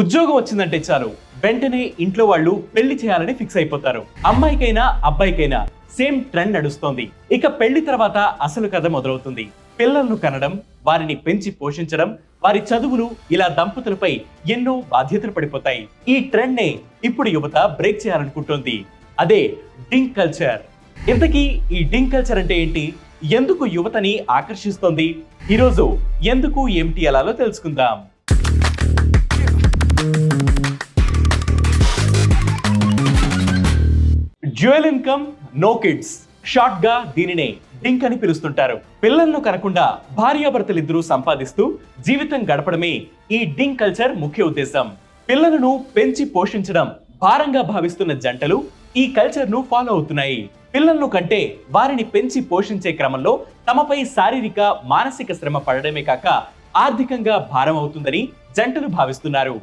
ఉద్యోగం వచ్చిందంటే చాలు వెంటనే ఇంట్లో వాళ్ళు పెళ్లి చేయాలని ఫిక్స్ అయిపోతారు. అమ్మాయికైనా అబ్బాయికైనా సేమ్ ట్రెండ్ నడుస్తోంది. ఇక పెళ్లి తర్వాత అసలు కథ మొదలవుతుంది. పిల్లలను కనడం, వారిని పెంచి పోషించడం, వారి చదువులు, ఇలా దంపతులపై ఎన్నో బాధ్యతలు పడిపోతాయి. ఈ ట్రెండ్ నే ఇప్పుడు యువత బ్రేక్ చేయాలనుకుంటోంది. అదే డింక్ కల్చర్. ఇంతకీ ఈ డింక్ కల్చర్ అంటే ఏంటి? ఎందుకు యువతని ఆకర్షిస్తోంది? ఈరోజు ఎందుకు ఏమిటి ఎలాలో తెలుసుకుందాం. Dual income, no kids, short గా దీనినే డింక్ అని పిలుస్తుంటారు. పిల్లలను కనకుండా భార్యాభర్తలిద్దరూ సంపాదిస్తూ జీవితం గడపడమే ఈ డింక్ కల్చర్ ముఖ్య ఉద్దేశం. పిల్లలను పెంచి పోషించడం భారంగా భావిస్తున్న జంటలు ఈ కల్చర్ ను ఫాలో అవుతున్నాయి. పిల్లలను కంటే వారిని పెంచి పోషించే క్రమంలో తమపై శారీరక, మానసిక శ్రమ పడడమే కాక ఆర్థికంగా భారం అవుతుందని జంటలు భావిస్తున్నారు.